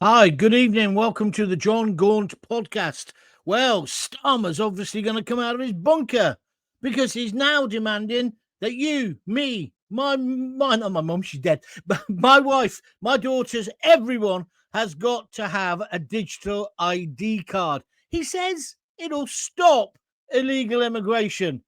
Hi, good evening. Welcome to the Jon Gaunt podcast. Well, Starmer's obviously going to come out of his bunker because he's now demanding that you, me, not my mum, she's dead, but my wife, my daughters, everyone has got to have a digital ID card. He says it'll stop illegal immigration.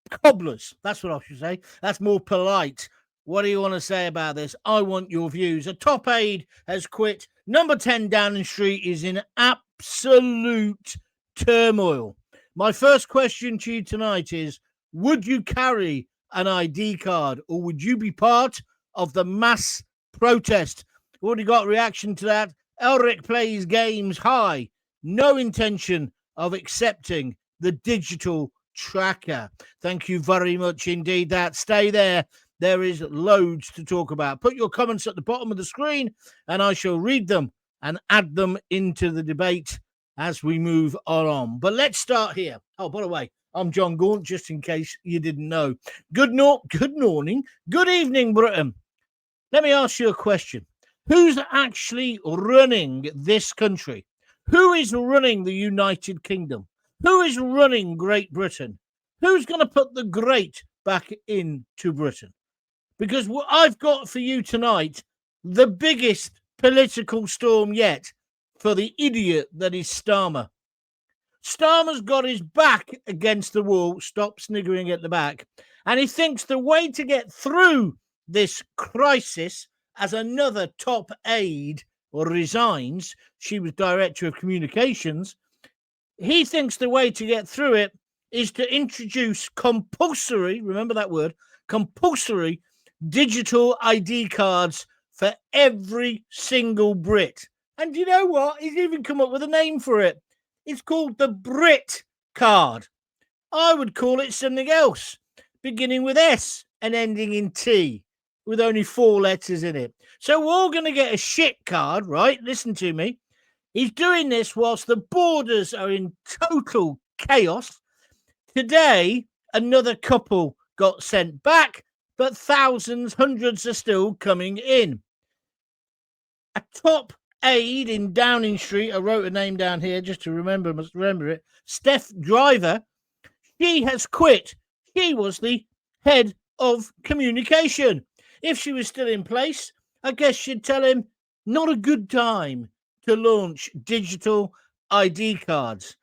Cobblers, that's what I should say. That's more polite. What do you want to say about this? I want your views. A top aide has quit. Number 10 Downing Street is in absolute turmoil. My first question to you tonight is, would you carry an ID card or would you be part of the mass protest? Already got a reaction to that. Elric plays games high. No intention of accepting the digital tracker. Thank you very much indeed. Stay there. There is loads to talk about. Put your comments at the bottom of the screen and I shall read them and add them into the debate as we move on. But let's start here. Oh, by the way, I'm Jon Gaunt, just in case you didn't know. Good morning, good evening, Britain. Let me ask you a question. Who's actually running this country? Who is running the United Kingdom? Who is running Great Britain? Who's going to put the great back into Britain? Because what I've got for you tonight, the biggest political storm yet for the idiot that is Starmer. Starmer's got his back against the wall. Stop sniggering at the back. And he thinks the way to get through this crisis, as another top aide resigns, she was director of communications, he thinks the way to get through it is to introduce compulsory, remember that word, compulsory digital ID cards for every single Brit. And you know what? He's even come up with a name for it. It's called the Brit card. I would call it something else, beginning with S and ending in T, with only 4 letters in it. So we're all going to get a shit card, right? Listen to me. He's doing this whilst the borders are in total chaos. Today, another couple got sent back, but thousands, hundreds are still coming in. A top aide in Downing Street, I wrote a name down here just to must remember it, Steph Driver, she has quit. She was the head of communication. If she was still in place, I guess she'd tell him, not a good time to launch digital ID cards.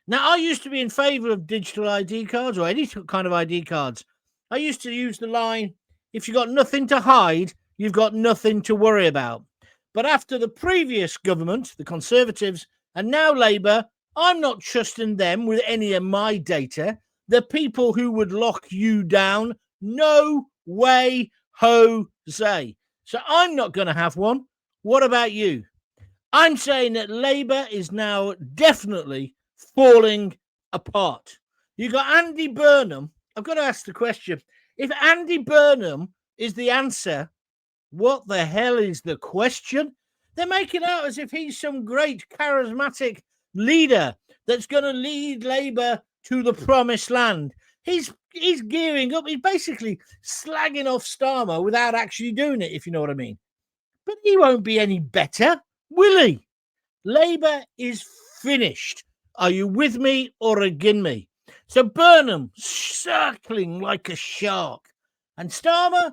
Now, I used to be in favour of digital ID cards or any kind of ID cards. I used to use the line, if you've got nothing to hide, you've got nothing to worry about. But after the previous government, the Conservatives, and now Labour, I'm not trusting them with any of my data. The people who would lock you down, no way, Jose. So I'm not going to have one. What about you? I'm saying that Labour is now definitely falling apart. You got Andy Burnham. I've got to ask the question. If Andy Burnham is the answer, what the hell is the question? They're making out as if he's some great charismatic leader that's going to lead Labour to the promised land. He's gearing up. He's basically slagging off Starmer without actually doing it, if you know what I mean. But he won't be any better, will he? Labour is finished. Are you with me or against me? So Burnham circling like a shark. And Starmer,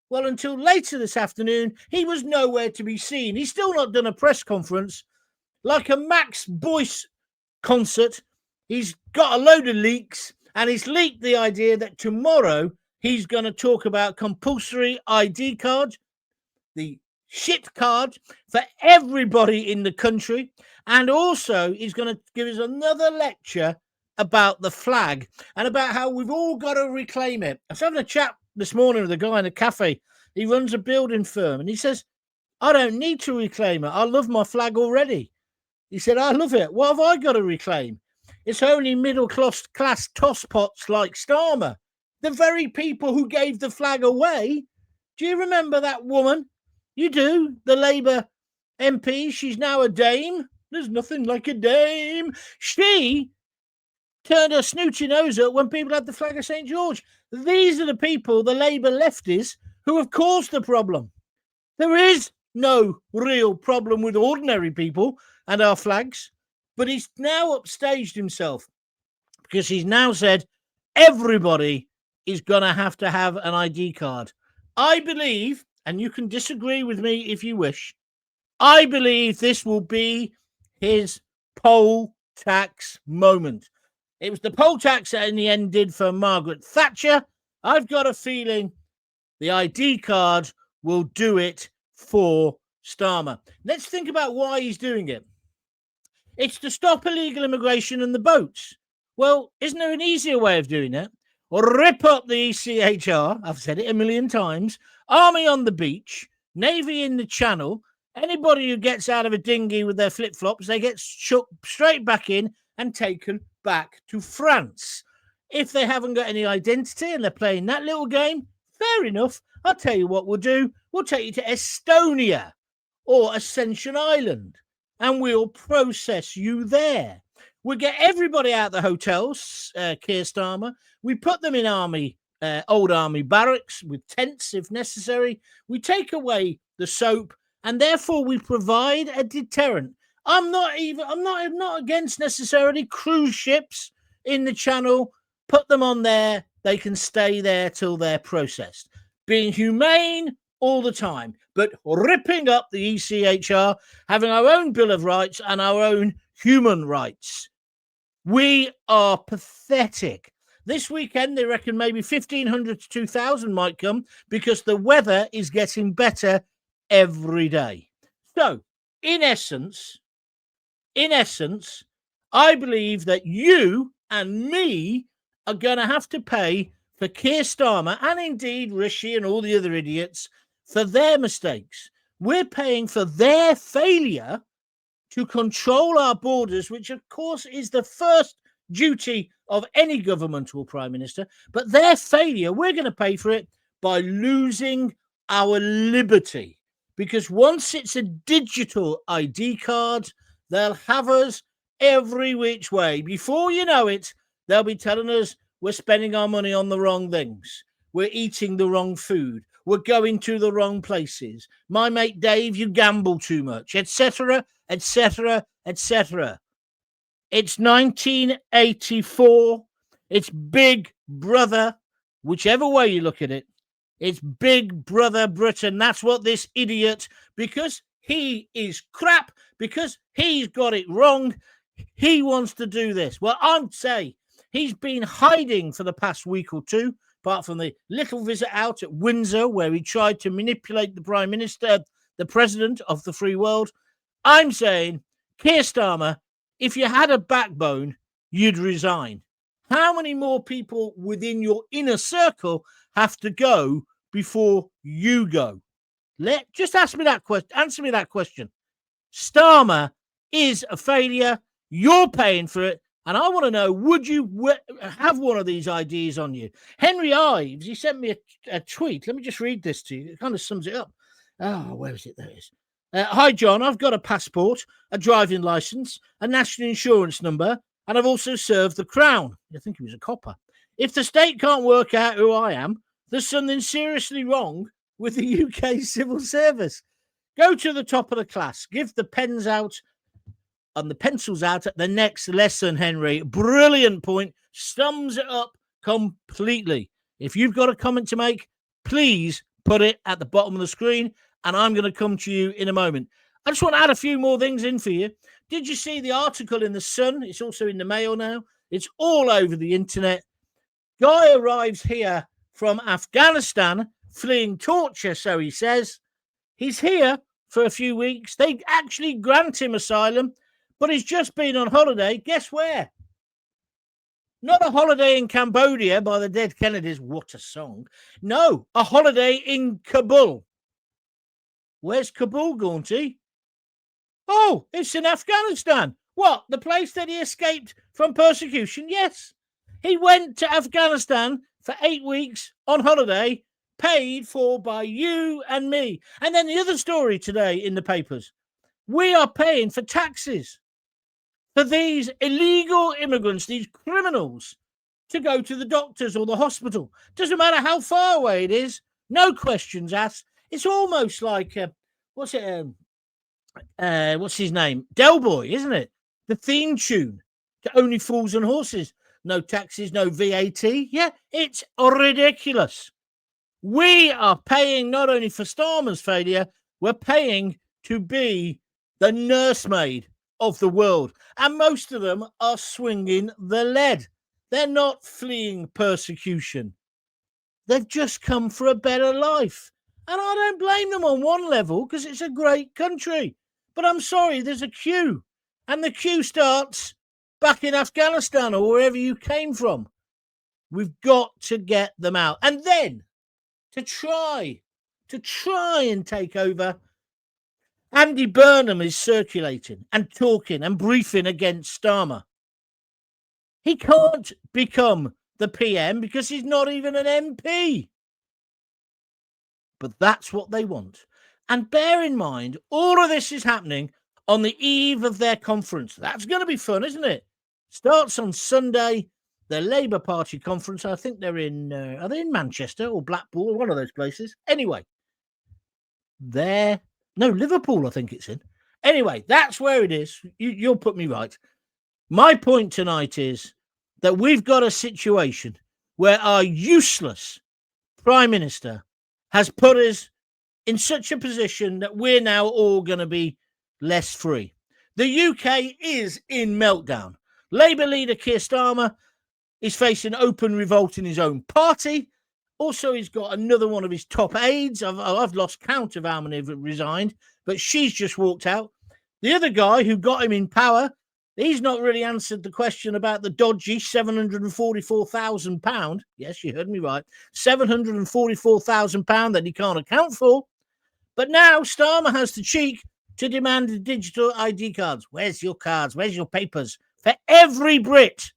well, until later this afternoon, he was nowhere to be seen. He's still not done a press conference. Like a Max Boyce concert, he's got a load of leaks, and he's leaked the idea that tomorrow he's going to talk about compulsory ID cards, the shit card for everybody in the country, and also he's going to give us another lecture about the flag and about how we've all got to reclaim it. I was having a chat this morning with a guy in a cafe. He runs a building firm, and he says, I don't need to reclaim it. I love my flag already. He said, I love it. What have I got to reclaim? It's only middle-class tosspots like Starmer, the very people who gave the flag away. Do you remember that woman? You do, the Labour MP. She's now a dame. There's nothing like a dame. She turned her snooty nose up when people had the flag of St. George. These are the people, the Labour lefties, who have caused the problem. There is no real problem with ordinary people and our flags. But he's now upstaged himself because he's now said everybody is going to have an ID card. I believe, and you can disagree with me if you wish, I believe this will be his poll tax moment. It was the poll tax that in the end did for Margaret Thatcher. I've got a feeling the ID card will do it for Starmer. Let's think about why he's doing it. It's to stop illegal immigration and the boats. Well, isn't there an easier way of doing it? Or rip up the ECHR, I've said it a million times, army on the beach, navy in the channel. Anybody who gets out of a dinghy with their flip-flops, they get shook straight back in and taken back to France. If they haven't got any identity and they're playing that little game, fair enough. I'll tell you what we'll do. We'll take you to Estonia or Ascension Island, and we'll process you there. We'll get everybody out of the hotels, Keir Starmer. We put them in old army barracks with tents if necessary. We take away the soap, and therefore we provide a deterrent. I'm not against necessarily cruise ships in the channel. Put them on there. They can stay there till they're processed. Being humane all the time, but ripping up the ECHR, having our own Bill of Rights and our own human rights. We are pathetic. This weekend, they reckon maybe 1,500 to 2,000 might come because the weather is getting better every day. So, in essence, I believe that you and me are going to have to pay for Keir Starmer and indeed Rishi and all the other idiots for their mistakes. We're paying for their failure to control our borders, which of course is the first duty of any government or prime minister. But their failure, we're going to pay for it by losing our liberty. Because once it's a digital ID card, they'll have us every which way. Before you know it, they'll be telling us we're spending our money on the wrong things. We're eating the wrong food. We're going to the wrong places. My mate Dave, you gamble too much, etc., etc., etc. It's 1984. It's Big Brother, whichever way you look at it. It's Big Brother Britain. That's what this idiot, because he is crap, because he's got it wrong, he wants to do this. Well, I'd say he's been hiding for the past week or two, apart from the little visit out at Windsor where he tried to manipulate the Prime Minister, the President of the free world. I'm saying, Keir Starmer, if you had a backbone, you'd resign. How many more people within your inner circle have to go before you go? Just answer me that question. Starmer is a failure. You're paying for it. And I want to know, would you have one of these ideas on you? Henry Ives, he sent me a tweet. Let me just read this to you. It kind of sums it up. Oh, where is it? There it is. Hi, John. I've got a passport, a driving license, a national insurance number, and I've also served the Crown. I think he was a copper. If the state can't work out who I am, there's something seriously wrong with the UK civil service. Go to the top of the class. Give the pens out and the pencils out at the next lesson, Henry. Brilliant point. Sums it up completely. If you've got a comment to make, please put it at the bottom of the screen, and I'm going to come to you in a moment. I just want to add a few more things in for you. Did you see the article in The Sun? It's also in the Mail now. It's all over the internet. Guy arrives here from Afghanistan, fleeing torture, so he says. He's here for a few weeks. They actually grant him asylum, but he's just been on holiday. Guess where? Not a holiday in Cambodia by the Dead Kennedys. What a song. No, a holiday in Kabul. Where's Kabul, Gaunty? Oh, it's in Afghanistan. What, the place that he escaped from persecution? Yes. He went to Afghanistan for 8 weeks on holiday, paid for by you and me. And then the other story today in the papers. We are paying for taxes for these illegal immigrants, these criminals, to go to the doctors or the hospital. Doesn't matter how far away it is. No questions asked. It's almost like what's it? What's his name? Del Boy, isn't it? The theme tune to Only Fools and Horses. No taxes, no VAT. Yeah, it's ridiculous. We are paying not only for Starmer's failure, we're paying to be the nursemaid of the world. And most of them are swinging the lead. They're not fleeing persecution. They've just come for a better life. And I don't blame them on one level because it's a great country. But I'm sorry, there's a queue. And the queue starts back in Afghanistan or wherever you came from. We've got to get them out. And then to try and take over, Andy Burnham is circulating and talking and briefing against Starmer. He can't become the PM because he's not even an MP. But that's what they want. And bear in mind, all of this is happening on the eve of their conference. That's going to be fun, isn't it? Starts on Sunday, the Labour Party conference. I think they're in, are they in Manchester or Blackpool, one of those places? Anyway, Liverpool, I think it's in. Anyway, that's where it is. You'll put me right. My point tonight is that we've got a situation where our useless Prime Minister has put us in such a position that we're now all going to be less free. The UK is in meltdown. Labour leader Keir Starmer is facing open revolt in his own party. Also, he's got another one of his top aides. I've lost count of how many have resigned, but she's just walked out. The other guy who got him in power, he's not really answered the question about the dodgy £744,000. Yes, you heard me right. £744,000 that he can't account for. But now Starmer has the cheek to demand digital ID cards. Where's your cards? Where's your papers? For every Brit.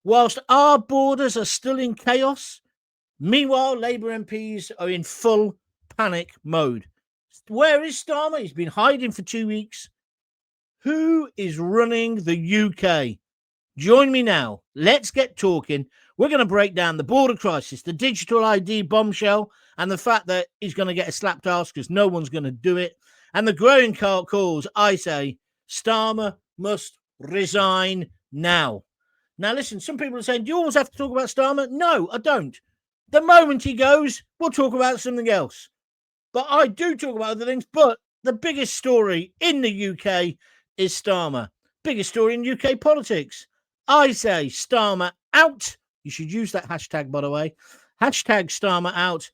Whilst our borders are still in chaos, meanwhile, Labour MPs are in full panic mode. Where is Starmer? He's been hiding for 2 weeks. Who is running the UK? Join me now. Let's get talking. We're going to break down the border crisis, the digital ID bombshell, and the fact that he's going to get a slapped ass because no one's going to do it. And the growing calls, I say, Starmer must resign now. Now, listen, some people are saying, do you always have to talk about Starmer? No, I don't. The moment he goes, we'll talk about something else. But I do talk about other things. But the biggest story in the UK is Starmer. Biggest story in UKPolitics. I say Starmer out. You should use that hashtag, by the way. Hashtag Starmer out.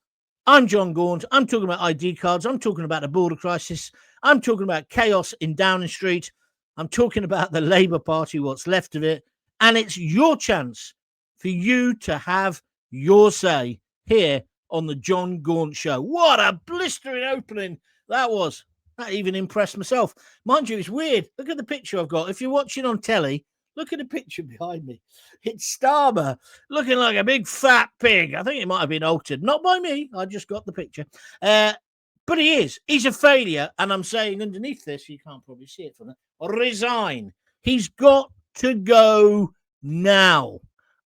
I'm Jon Gaunt. I'm talking about ID cards. I'm talking about the border crisis. I'm talking about chaos in Downing Street. I'm talking about the Labour Party, what's left of it. And it's your chance for you to have your say here on the Jon Gaunt Show. What a blistering opening that was. That even impressed myself. Mind you, it's weird. Look at the picture I've got. If you're watching on telly, look at the picture behind me. It's Starmer looking like a big fat pig. I think it might have been altered. Not by me. I just got the picture. But he is. He's a failure. And I'm saying underneath this, you can't probably see it from there, resign. He's got to go now.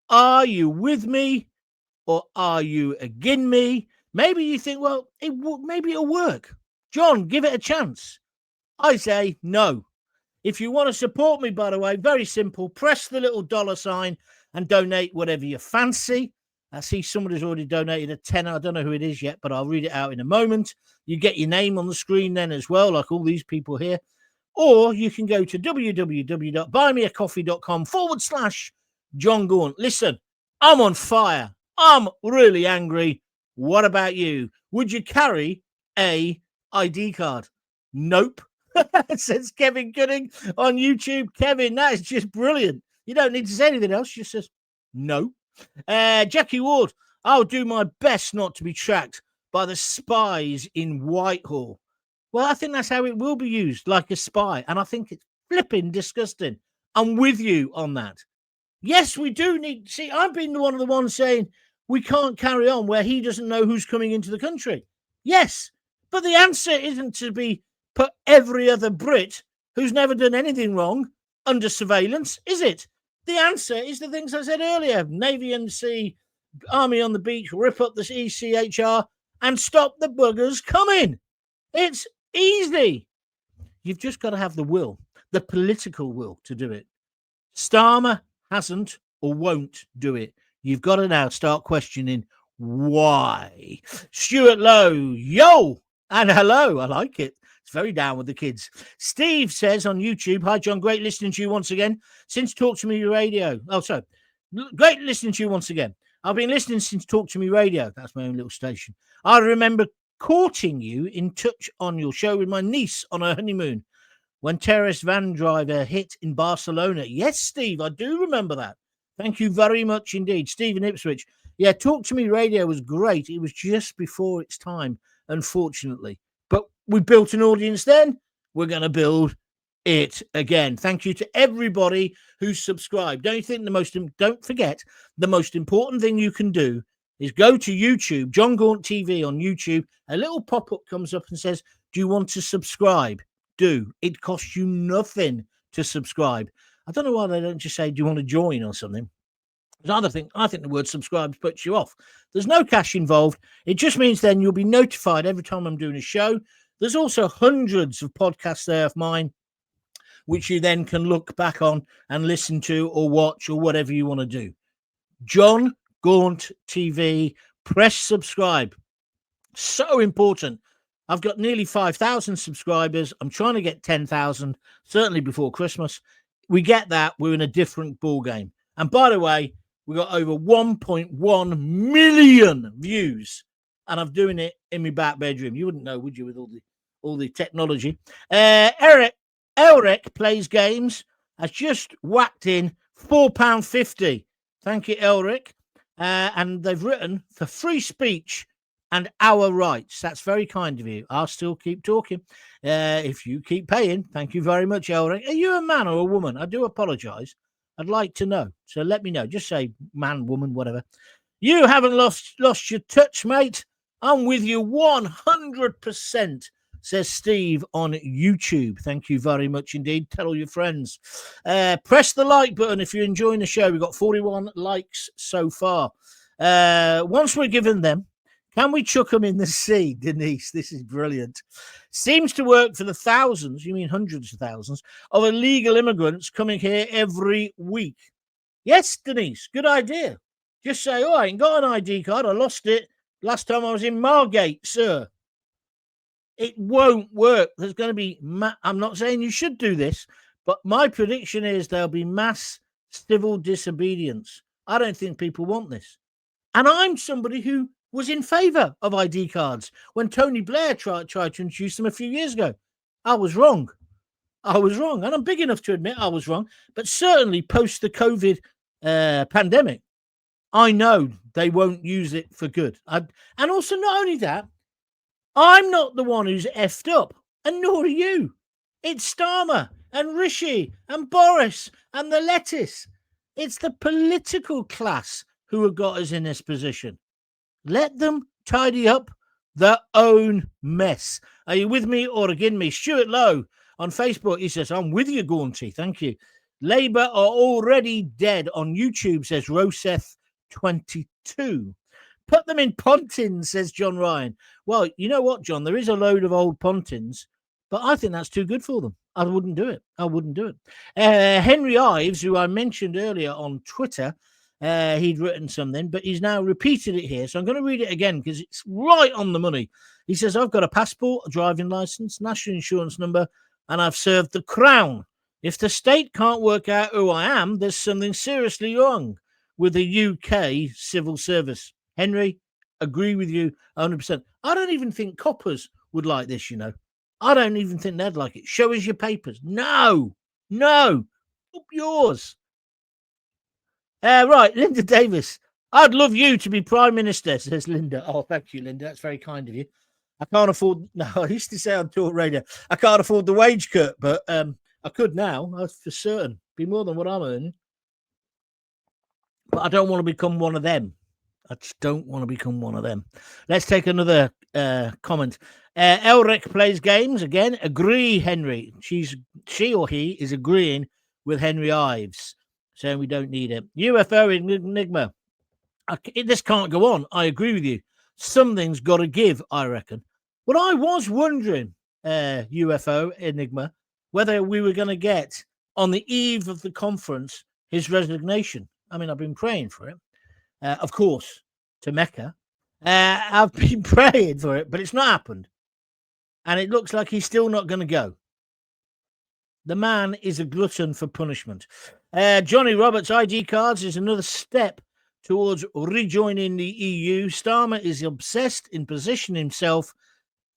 Are you with me or are you against me? Maybe you think, well, maybe it'll work. John, give it a chance. I say no. If you want to support me, by the way, very simple. Press the little $sign and donate whatever you fancy. I see somebody's already donated a tenner. I don't know who it is yet, but I'll read it out in a moment. You get your name on the screen then as well, like all these people here. Or you can go to www.buymeacoffee.com/Jon Gaunt. Listen, I'm on fire. I'm really angry. What about you? Would you carry a ID card? Nope. Says Kevin Gooding on YouTube. Kevin, that is just brilliant. You don't need to say anything else. Just says no. Jackie Ward, I'll do my best not to be tracked by the spies in Whitehall. Well, I think that's how it will be used, like a spy. And I think it's flipping disgusting. I'm with you on that. Yes, we do need... See, I've been one of the ones saying we can't carry on where he doesn't know who's coming into the country. Yes, but the answer isn't to be put every other Brit who's never done anything wrong under surveillance, is it? The answer is the things I said earlier. Navy and Sea, Army on the beach, rip up the ECHR and stop the buggers coming. It's Easy. You've just got to have the will, the political will to do it. Starmer hasn't or won't do it. You've got to now start questioning why. Stuart Lowe, yo, and hello. I like it. It's very down with the kids. Steve says on YouTube, hi, John, great listening to you once again. Since Talk to Me Radio. Oh, sorry. Great listening to you once again. I've been listening since Talk to Me Radio. That's my own little station. I remember courting you in touch on your show with my niece on her honeymoon when terrorist van driver hit in Barcelona. Yes, Steve, I do remember that. Thank you very much indeed. Steve in Ipswich. Yeah, Talk to Me Radio was great. It was just before its time, unfortunately. But we built an audience then. We're going to build it again. Thank you to everybody who subscribed. Don't forget, the most important thing you can do is go to YouTube, Jon Gaunt TV on YouTube. A little pop-up comes up and says, do you want to subscribe? Do. It costs you nothing to subscribe. I don't know why they don't just say, do you want to join or something? I think the word subscribe puts you off. There's no cash involved. It just means then you'll be notified every time I'm doing a show. There's also hundreds of podcasts there of mine, which you then can look back on and listen to or watch or whatever you want to do. Jon Gaunt TV, press subscribe. So important. I've got nearly 5,000 subscribers. I'm trying to get 10,000, certainly before Christmas. We get that, we're in a different ball game. And by the way, we got over 1.1 million views, and I'm doing it in my back bedroom. You wouldn't know, would you, with all the technology? Elric Plays Games has just whacked in £4.50. Thank you, Elric. And they've written for free speech and our rights. That's very kind of you. I'll still keep talking if you keep paying. Thank you very much, Elric. Are you a man or a woman? I do apologise. I'd like to know. So let me know. Just say man, woman, whatever. You haven't lost your touch, mate. I'm with you 100%, says Steve on YouTube. Thank you very much indeed. Tell all your friends. Press the like button if you're enjoying the show. We've got 41 likes so far. Once we're given them, can we chuck them in the sea, Denise? This is brilliant. Seems to work for the thousands, you mean hundreds of thousands, of illegal immigrants coming here every week. Yes, Denise, good idea. Just say, oh, I ain't got an ID card. I lost it last time I was in Margate, sir. It won't work. There's going to be, I'm not saying you should do this, but my prediction is there'll be mass civil disobedience. I don't think people want this. And I'm somebody who was in favour of ID cards when Tony Blair tried to introduce them a few years ago. I was wrong. And I'm big enough to admit I was wrong. But certainly post the COVID pandemic, I know they won't use it for good. And also, not only that, I'm not the one who's effed up, and nor are you. It's Starmer and Rishi and Boris and the lettuce. It's the political class who have got us in this position. Let them tidy up their own mess. Are you with me or against me? Stuart Lowe on Facebook, he says, I'm with you, Gaunty. Thank you. Labour are already dead on YouTube, says Roseth22. Put them in pontins, says John Ryan. Well, you know what, John? There is a load of old pontins, but I think that's too good for them. I wouldn't do it. Henry Ives, who I mentioned earlier on Twitter, he'd written something, but he's now repeated it here. So I'm going to read it again because it's right on the money. He says, I've got a passport, a driving license, national insurance number, and I've served the Crown. If the state can't work out who I am, there's something seriously wrong with the UK civil service. Henry, agree with you 100%. I don't even think coppers would like this, you know. I don't even think they'd like it. Show us your papers. No. Up yours. Right, Linda Davis. I'd love you to be Prime Minister, says Linda. Oh, thank you, Linda. That's very kind of you. I can't afford... No, I used to say on Talk Radio, I can't afford the wage cut, but I could now, for certain. Be more than what I'm earning. But I don't want to become one of them. I just don't want to become one of them. Let's take another comment. Elric Plays Games. Again, agree, Henry. She or he is agreeing with Henry Ives, saying we don't need it. UFO Enigma. This can't go on. I agree with you. Something's got to give, I reckon. But I was wondering, UFO Enigma whether we were going to get, on the eve of the conference, his resignation. I mean, I've been praying for it, of course, to Mecca. I've been praying for it, but it's not happened. And it looks like he's still not going to go. The man is a glutton for punishment. Johnny Roberts' ID cards is another step towards rejoining the EU. Starmer is obsessed in positioning himself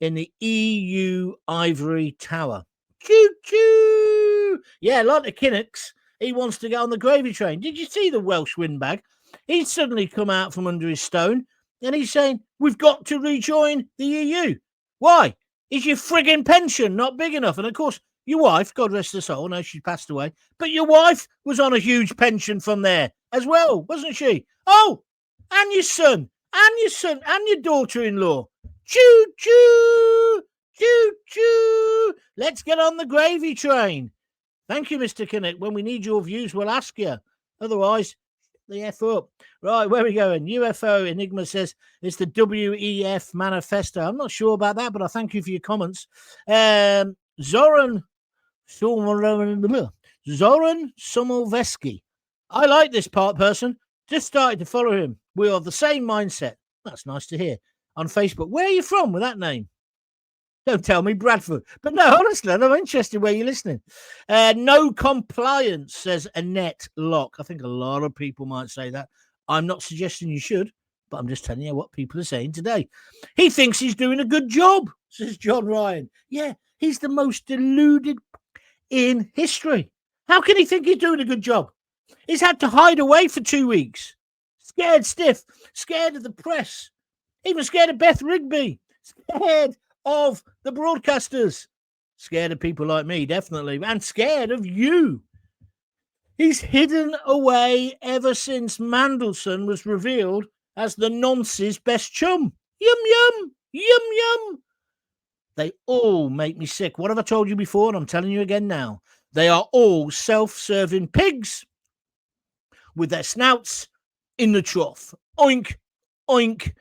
in the EU ivory tower. Choo-choo! Yeah, like the Kinnocks, he wants to get on the gravy train. Did you see the Welsh windbag? He's suddenly come out from under his stone and he's saying, we've got to rejoin the EU. Why? Is your frigging pension not big enough? And of course, your wife, God rest her soul, no, she passed away, but your wife was on a huge pension from there as well, wasn't she? Oh, and your son, and your daughter-in-law. Choo-choo! Choo-choo! Let's get on the gravy train. Thank you, Mr. Kinnock. When we need your views, we'll ask you. Otherwise, the F up. Right, where are we going? UFO Enigma says it's the WEF manifesto. I'm not sure about that, but I thank you for your comments. Zoran Somoveski. I like this person. Just started to follow him. We are the same mindset. That's nice to hear. On Facebook. Where are you from with that name? Don't tell me Bradford. But no, honestly, I'm interested where you're listening. No compliance, says Annette Locke. I think a lot of people might say that. I'm not suggesting you should, but I'm just telling you what people are saying today. He thinks he's doing a good job, says John Ryan. Yeah, he's the most deluded in history. How can he think he's doing a good job? He's had to hide away for 2 weeks. Scared stiff, scared of the press, even scared of Beth Rigby, scared of the broadcasters, scared of people like me, definitely, and scared of you. He's hidden away ever since Mandelson was revealed as the nonce's best chum. Yum, yum, yum, yum. They all make me sick. What have I told you before? And I'm telling you again now. They are all self-serving pigs with their snouts in the trough. Oink, oink,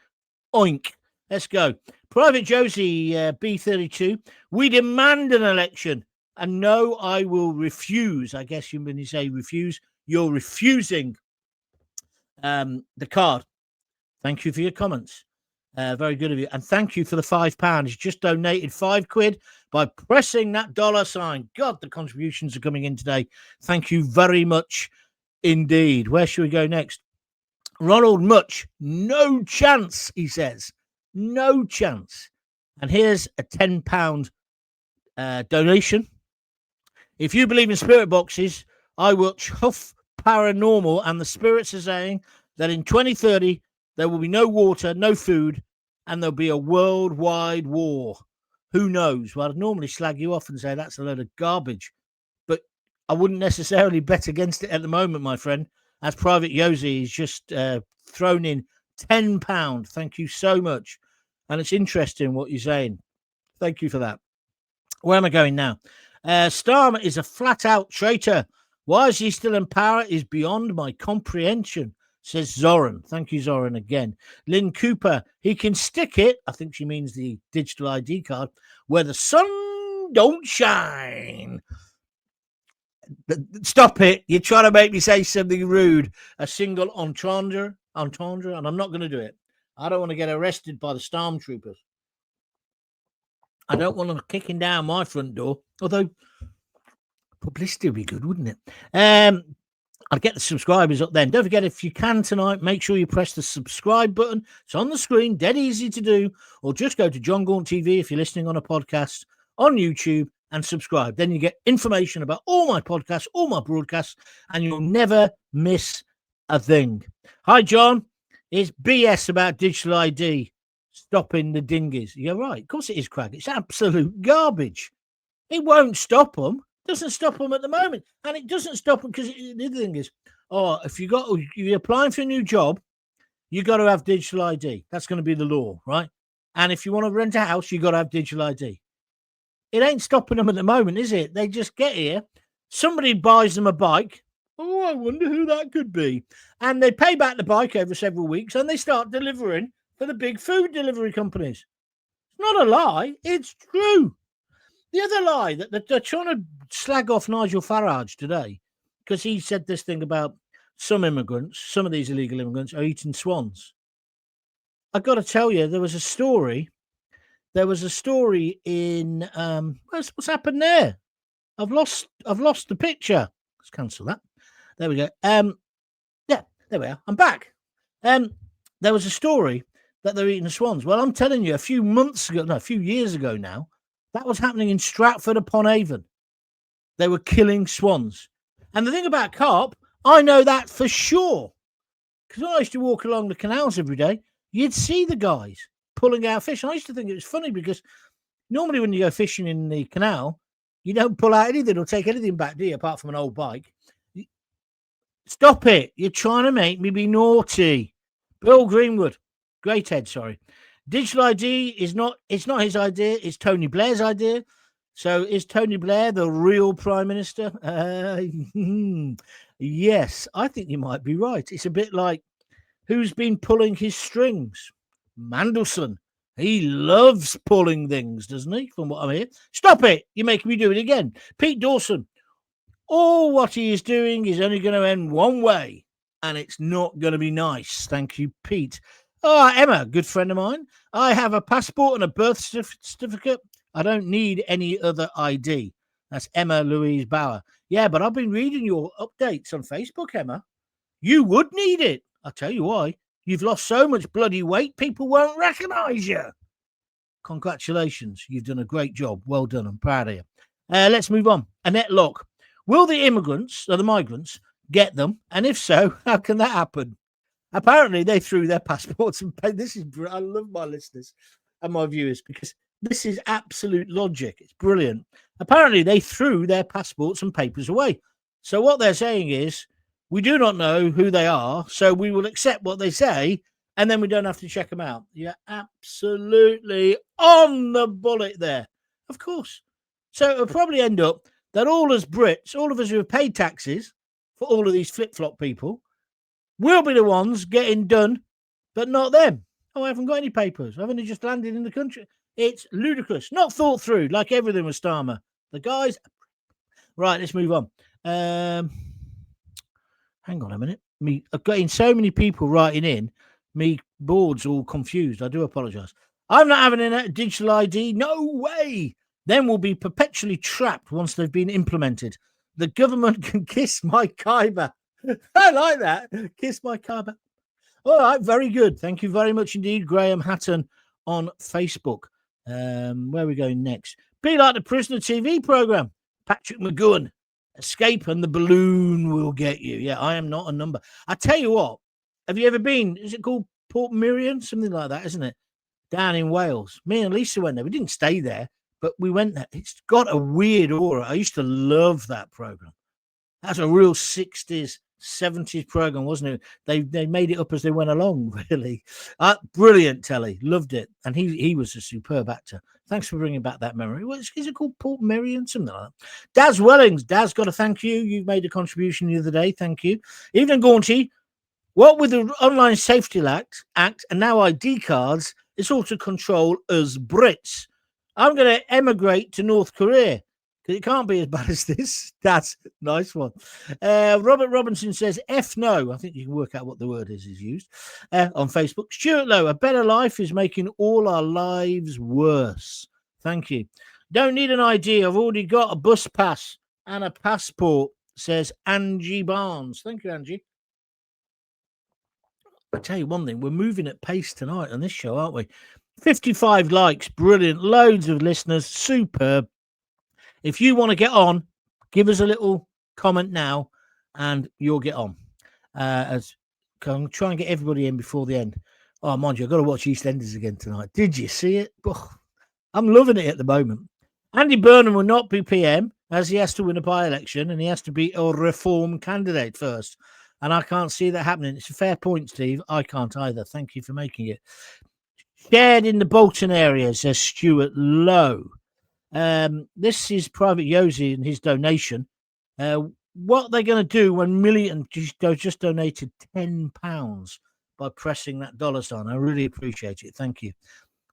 oink. Let's go. Private Josie, B32. We demand an election. And no, I will refuse. I guess when you say refuse, you're refusing the card. Thank you for your comments. Very good of you. And thank you for the £5. You just donated £5 by pressing that $sign. God, the contributions are coming in today. Thank you very much indeed. Where should we go next? Ronald Much. No chance, he says. No chance. And here's a £10 donation. If you believe in spirit boxes, I watch Huff Paranormal, and the spirits are saying that in 2030 there will be no water, no food, and there'll be a worldwide war. Who knows? Well, I'd normally slag you off and say that's a load of garbage, but I wouldn't necessarily bet against it at the moment, my friend. As Private Yosi is just thrown in £10. Thank you so much. And it's interesting what you're saying. Thank you for that. Where am I going now? Starmer is a flat-out traitor. Why is he still in power is beyond my comprehension, says Zoran. Thank you, Zoran, again. Lynn Cooper, he can stick it, I think she means the digital ID card, where the sun don't shine. Stop it. You're trying to make me say something rude. A single entendre, and I'm not going to do it. I don't want to get arrested by the stormtroopers. I don't want them kicking down my front door, although publicity would be good, wouldn't it? I'll get the subscribers up then. Don't forget, if you can tonight, make sure you press the subscribe button. It's on the screen, dead easy to do, or just go to Jon Gaunt TV if you're listening on a podcast on YouTube and subscribe. Then you get information about all my podcasts, all my broadcasts, and you'll never miss a thing. Hi, John. It's BS about digital ID stopping the dinghies. You're right. Of course it is, Craig. It's absolute garbage. It won't stop them. It doesn't stop them at the moment. And it doesn't stop them because the other thing is, if you're applying for a new job, you got to have digital ID. That's going to be the law, right? And if you want to rent a house, you got to have digital ID. It ain't stopping them at the moment, is it? They just get here. Somebody buys them a bike. Oh, I wonder who that could be. And they pay back the bike over several weeks and they start delivering for the big food delivery companies. It's not a lie. It's true. The other lie that they're trying to slag off Nigel Farage today because he said this thing about some immigrants, some of these illegal immigrants are eating swans. I've got to tell you, there was a story. There was a story in what's happened there? I've lost the picture. Let's cancel that. There we go. Yeah, there we are. I'm back. There was a story that they're eating the swans. Well, I'm telling you, a few years ago now, that was happening in Stratford upon Avon. They were killing swans. And the thing about carp, I know that for sure. Because when I used to walk along the canals every day, you'd see the guys pulling out fish. And I used to think it was funny because normally when you go fishing in the canal, you don't pull out anything or take anything back, do you, apart from an old bike? Stop it. You're trying to make me be naughty. Bill Greenwood. Great head, sorry. Digital ID it's not his idea. It's Tony Blair's idea. So is Tony Blair the real Prime Minister? Yes, I think you might be right. It's a bit like who's been pulling his strings? Mandelson. He loves pulling things, doesn't he? From what I'm hearing. Stop it. You're making me do it again. Pete Dawson. All what he is doing is only going to end one way, and it's not going to be nice. Thank you, Pete. Oh, Emma, good friend of mine. I have a passport and a birth certificate. I don't need any other ID. That's Emma Louise Bauer. Yeah, but I've been reading your updates on Facebook, Emma. You would need it. I'll tell you why. You've lost so much bloody weight, people won't recognise you. Congratulations. You've done a great job. Well done. I'm proud of you. Let's move on. Annette Locke. Will the immigrants or the migrants get them? And if so, how can that happen? Apparently, they threw their passports and paid. I love my listeners and my viewers because this is absolute logic. It's brilliant. Apparently, they threw their passports and papers away. So what they're saying is, we do not know who they are, so we will accept what they say, and then we don't have to check them out. You're absolutely on the bullet there. Of course. So it'll probably end up that all us Brits, all of us who have paid taxes for all of these flip-flop people, will be the ones getting done, but not them. Oh, I haven't got any papers. I've only just landed in the country. It's ludicrous. Not thought through, like everything with Starmer. The guys... Right, let's move on. Hang on a minute. I've got so many people writing in. Me board's all confused. I do apologise. I'm not having a digital ID. No way. Then we'll be perpetually trapped once they've been implemented. The government can kiss my Khyber. I like that. Kiss my Khyber. All right, very good. Thank you very much indeed, Graham Hatton on Facebook. Where are we going next? Be like the Prisoner TV programme. Patrick McGowan. Escape and the balloon will get you. Yeah, I am not a number. I tell you what, have you ever been? Is it called Port Miriam? Something like that, isn't it? Down in Wales. Me and Lisa went there. We didn't stay there, but we went there. It's got a weird aura. I used to love that program. That's a real 60s, 70s program, wasn't it? They made it up as they went along, really. Brilliant telly. Loved it. And he was a superb actor. Thanks for bringing back that memory. Is it called Port Miriam? Something like that. Daz Wellings. Daz, got to thank you. You've made a contribution the other day. Thank you. Evening, Gaunty. What with the Online Safety Act and now ID cards, it's all to control us Brits. I'm going to emigrate to North Korea because it can't be as bad as this. That's a nice one. Robert Robinson says, F no. I think you can work out what the word is used on Facebook. Stuart Lowe, a better life is making all our lives worse. Thank you. Don't need an ID. I've already got a bus pass and a passport, says Angie Barnes. Thank you, Angie. I tell you one thing, we're moving at pace tonight on this show, aren't we? 55 likes, brilliant. Loads of listeners, superb. If you want to get on, give us a little comment now and you'll get on. I'll try and get everybody in before the end. Oh, mind you, I've got to watch EastEnders again tonight. Did you see it? Oh, I'm loving it at the moment. Andy Burnham will not be PM as he has to win a by-election and he has to be a reform candidate first. And I can't see that happening. It's a fair point, Steve. I can't either. Thank you for making it. Shared in the Bolton area, says Stuart Lowe. This is Private Yosi and his donation. What they're going to do when millions just donated £10 by pressing that dollar sign. I really appreciate it. Thank you.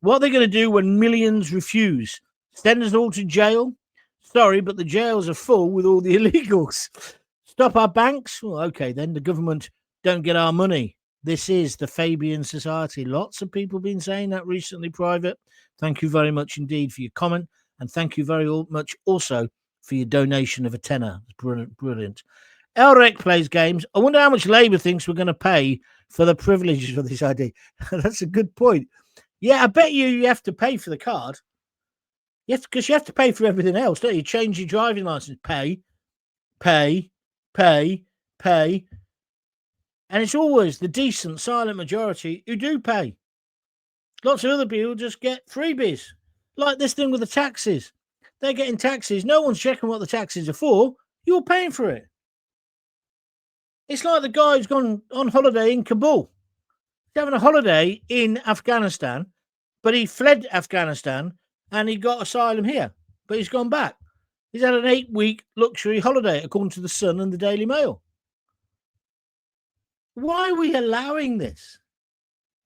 What they're going to do when millions refuse Send us all to jail. Sorry, but the jails are full with all the illegals. Stop our banks. Well, okay, then the government don't get our money. This is the Fabian Society. Lots of people been saying that recently, Private. Thank you very much indeed for your comment. And thank you very much also for your donation of a tenner. It's brilliant, brilliant. Elrek plays games. I wonder how much Labour thinks we're going to pay for the privileges of this ID. That's a good point. Yeah, I bet you have to pay for the card. Because you have to pay for everything else, don't you? Change your driving license. Pay. And it's always the decent, silent majority who do pay. Lots of other people just get freebies. Like this thing with the taxes. They're getting taxes. No one's checking what the taxes are for. You're paying for it. It's like the guy who's gone on holiday in Kabul. He's having a holiday in Afghanistan, but he fled Afghanistan and he got asylum here, but he's gone back. He's had an 8-week luxury holiday, according to the Sun and the Daily Mail. Why are we allowing this?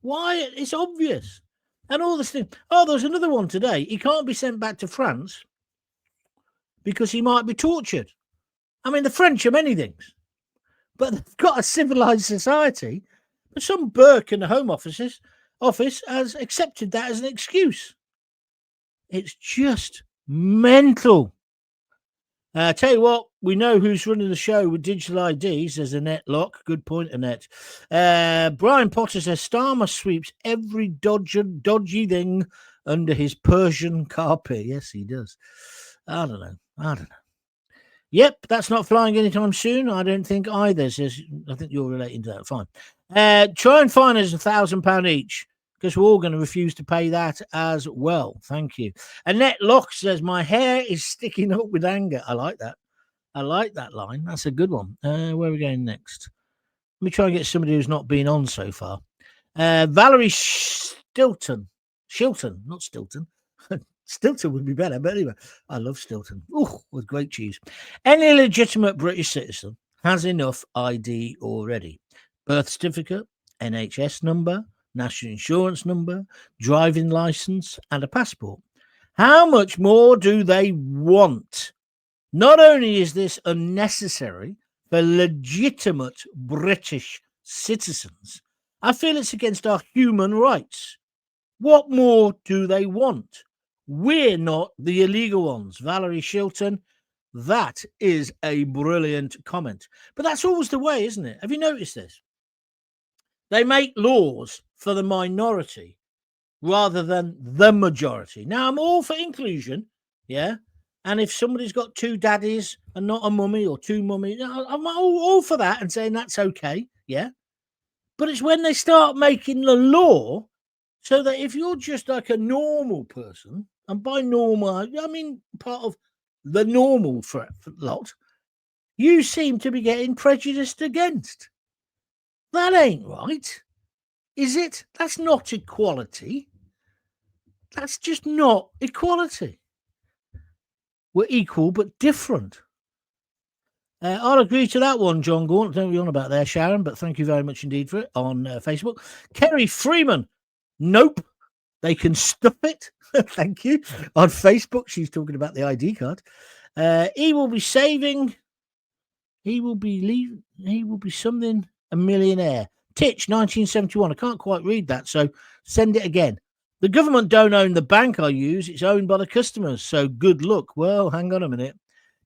Why? It's obvious. And all this thing. Oh, there's another one today. He can't be sent back to France because he might be tortured. I mean, the French are many things, but they've got a civilized society. But some Burke in the Home Office has accepted that as an excuse. It's just mental. Tell you what, we know who's running the show with digital IDs, says Annette Locke. Good point, Annette. Brian Potter says Starmer sweeps every dodgy thing under his Persian carpet. Yes, he does. I don't know. Yep, that's not flying anytime soon. I don't think either, says. I think you're relating to that. Fine. Try and fine us £1,000 each, because we're all going to refuse to pay that as well. Thank you. Annette Locke says, my hair is sticking up with anger. I like that. I like that line. That's a good one. Where are we going next? Let me try and get somebody who's not been on so far. Valerie Shilton, not Stilton. Stilton would be better, but anyway, I love Stilton. Oh, with great cheese. Any legitimate British citizen has enough ID already. Birth certificate, NHS number, national insurance number, driving license, and a passport. How much more do they want? Not only is this unnecessary for legitimate British citizens, I feel it's against our human rights. What more do they want? We're not the illegal ones. Valerie Shilton, that is a brilliant comment. But that's always the way, isn't it? Have you noticed this? They make laws for the minority rather than the majority. Now, I'm all for inclusion, yeah? And if somebody's got two daddies and not a mummy or two mummies, I'm all for that and saying that's okay, yeah? But it's when they start making the law so that if you're just like a normal person, and by normal, I mean part of the normal lot, you seem to be getting prejudiced against. That ain't right, is it? That's not equality. That's just not equality. We're equal but different. I'll agree to that one, Jon Gaunt. Don't be on about there, Sharon, but thank you very much indeed for it on Facebook. Kerry Freeman, nope, they can stop it. Thank you. On Facebook, she's talking about the ID card. He will be something, a millionaire. Titch, 1971. I can't quite read that, so send it again. The government don't own the bank I use. It's owned by the customers, so good luck. Well, hang on a minute.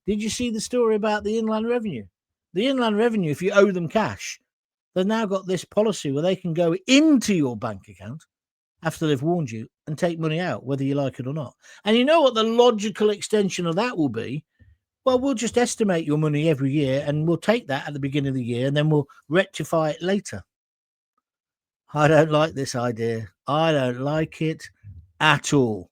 Did you see the story about the Inland Revenue? The Inland Revenue, if you owe them cash, they've now got this policy where they can go into your bank account after they've warned you and take money out, whether you like it or not. And you know what the logical extension of that will be? Well, we'll just estimate your money every year and we'll take that at the beginning of the year and then we'll rectify it later. I don't like this idea. I don't like it at all.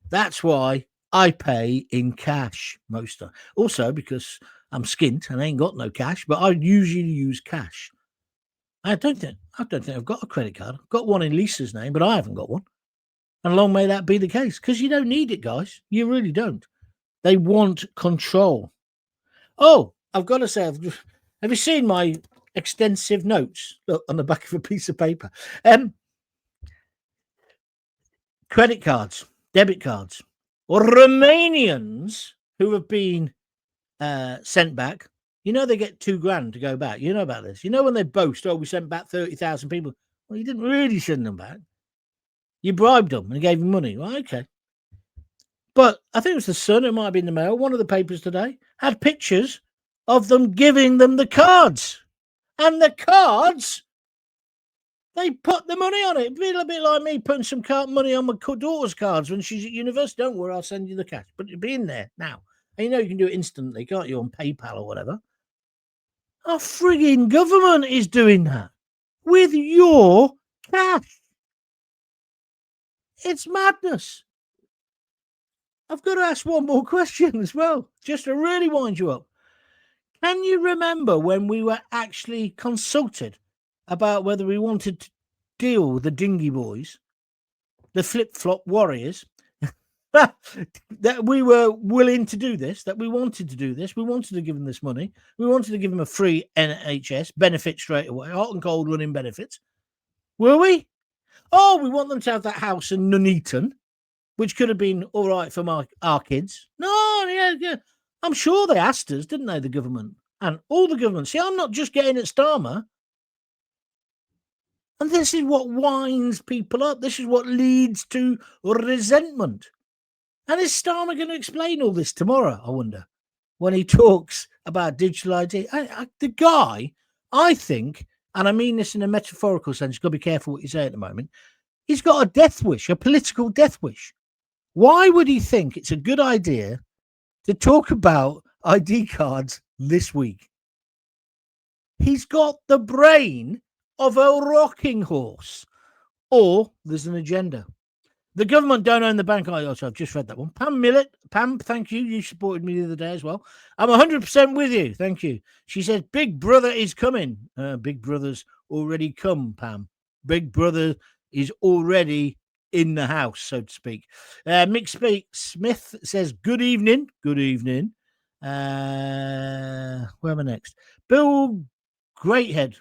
That's why I pay in cash most of. Also because I'm skint and I ain't got no cash, but I usually use cash. I don't think I've got a credit card. I've got one in Lisa's name, but I haven't got one. And long may that be the case, because you don't need it, guys. You really don't. They want control. Oh, I've got to say, have you seen my extensive notes? Look, on the back of a piece of paper. Credit cards, debit cards. Romanians who have been sent back, they get $2,000 to go back. You know about this. When they boast, we sent back 30,000 people. Well, you didn't really send them back. You bribed them and gave them money. Well, okay. But I think it was the Sun, it might have been the Mail, one of the papers today, had pictures of them giving them the cards. And the cards, they put the money on it. It'd be a bit like me putting some money on my daughter's cards when she's at university. Don't worry, I'll send you the cash. But it'd be in there now. And you can do it instantly, can't you, on PayPal or whatever? Our frigging government is doing that with your cash. It's madness. I've got to ask one more question as well, just to really wind you up. Can you remember when we were actually consulted about whether we wanted to deal with the dinghy boys, the flip-flop warriors, that we were willing to do this, that we wanted to do this, we wanted to give them this money, we wanted to give them a free NHS benefit straight away, hot and cold running benefits? Were we? Oh, we want them to have that house in Nuneaton, which could have been all right for our kids. No, yeah. I'm sure they asked us, didn't they, the government? And all the government. See, I'm not just getting at Starmer. And this is what winds people up. This is what leads to resentment. And is Starmer going to explain all this tomorrow, I wonder, when he talks about digital ID? The guy, I think, and I mean this in a metaphorical sense, you've got to be careful what you say at the moment, he's got a death wish, a political death wish. Why would he think it's a good idea to talk about ID cards this week? He's got the brain of a rocking horse, or there's an agenda. The government don't own the bank. I've just read that one. Pam Millett. Pam, thank you. You supported me the other day as well. I'm 100% with you. Thank you. She says, Big Brother is coming. Big Brother's already come, Pam. Big Brother is already in the house, so to speak. Mick Smith says, good evening. Good evening. Where am I next? Bill Greathead.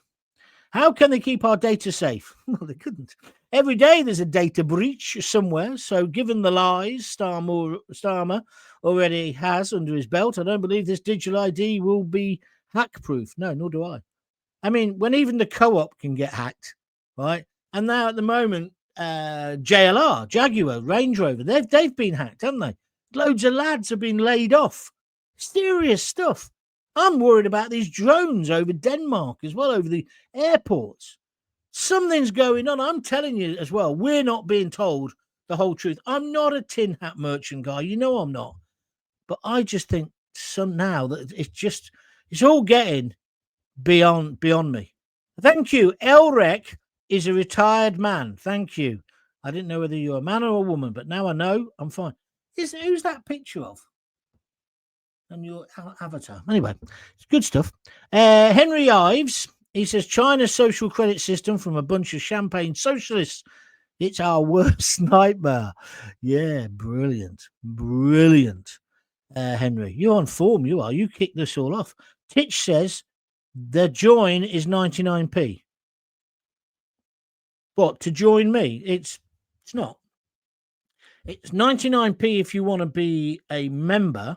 How can they keep our data safe? Well, they couldn't. Every day there's a data breach somewhere. So given the lies Starmer already has under his belt, I don't believe this digital ID will be hack-proof. No, nor do I. I mean, when even the co-op can get hacked, right? And now at the moment, JLR, Jaguar, Range Rover, they've been hacked, haven't they? Loads of lads have been laid off. Serious stuff. I'm worried about these drones over Denmark as well, over the airports. Something's going on. I'm telling you as well, we're not being told the whole truth. I'm not a tin hat merchant guy. You know I'm not. But I just think now that it's all getting beyond me. Thank you. Elrek is a retired man. Thank you. I didn't know whether you're a man or a woman, but now I know. I'm fine. Who's that picture of? And your avatar. Anyway, it's good stuff. Henry Ives, he says, China's social credit system from a bunch of champagne socialists. It's our worst nightmare. Yeah, brilliant. Brilliant. Henry, you're on form, you are. You kicked this all off. Titch says the join is 99p. What, to join me? It's not. It's 99p if you want to be a member,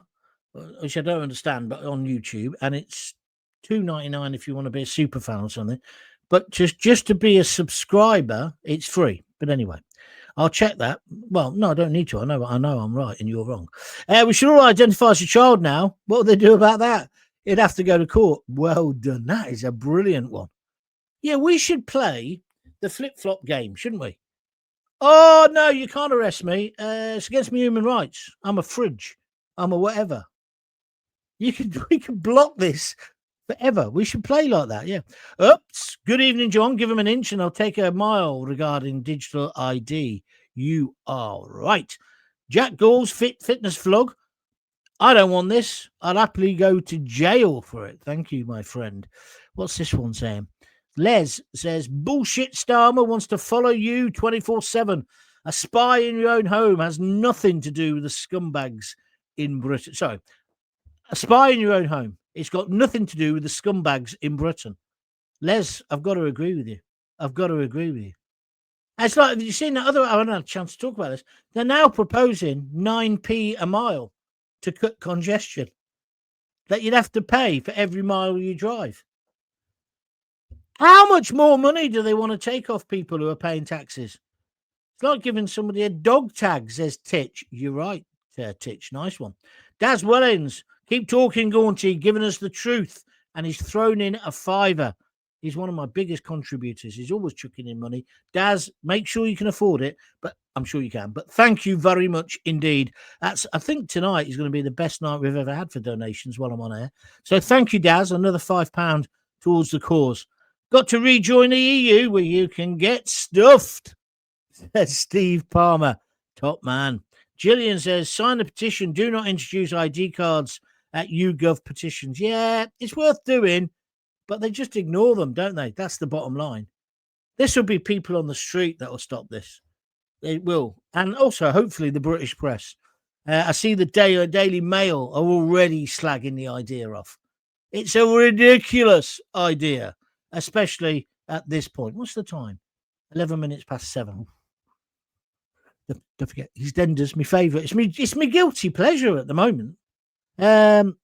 which I don't understand, but on YouTube, and it's $2.99 if you want to be a super fan or something. But just to be a subscriber, it's free. But anyway, I'll check that. Well, no, I don't need to. I know I'm right and you're wrong. We should all identify as a child now. What would they do about that? It'd have to go to court. Well done. That is a brilliant one. Yeah, we should play the flip-flop game, shouldn't we? Oh, no, you can't arrest me. It's against my human rights. I'm a fridge. I'm a whatever. We can block this forever. We should play like that, yeah. Oops. Good evening, John. Give him an inch and I'll take a mile regarding digital ID. You are right. Jack Gall's fitness vlog. I don't want this. I'll happily go to jail for it. Thank you, my friend. What's this one saying? Les says, bullshit Starmer wants to follow you 24/7. A spy in your own home has nothing to do with the scumbags in Britain. Sorry. A spy in your own home. It's got nothing to do with the scumbags in Britain. Les, I've got to agree with you. It's like, have you seen that other? I haven't had a chance to talk about this. They're now proposing 9p a mile to cut congestion that you'd have to pay for every mile you drive. How much more money do they want to take off people who are paying taxes? It's like giving somebody a dog tag, says Titch. You're right, Titch. Nice one. Daz Wellens, keep talking, Gaunty, giving us the truth. And he's thrown in a £5. He's one of my biggest contributors. He's always chucking in money. Daz, make sure you can afford it, but I'm sure you can. But thank you very much indeed. I think tonight is going to be the best night we've ever had for donations while I'm on air. So thank you, Daz. Another £5 towards the cause. Got to rejoin the EU where you can get stuffed, says Steve Palmer. Top man. Gillian says, sign the petition. Do not introduce ID cards at YouGov petitions. Yeah, it's worth doing, but they just ignore them, don't they? That's the bottom line. This will be people on the street that will stop this. They will. And also, hopefully, the British press. I see the Daily Mail are already slagging the idea off. It's a ridiculous idea, especially at this point. What's the time? 11 minutes past 7. Don't forget, EastEnders, my favourite. It's me guilty pleasure at the moment. I've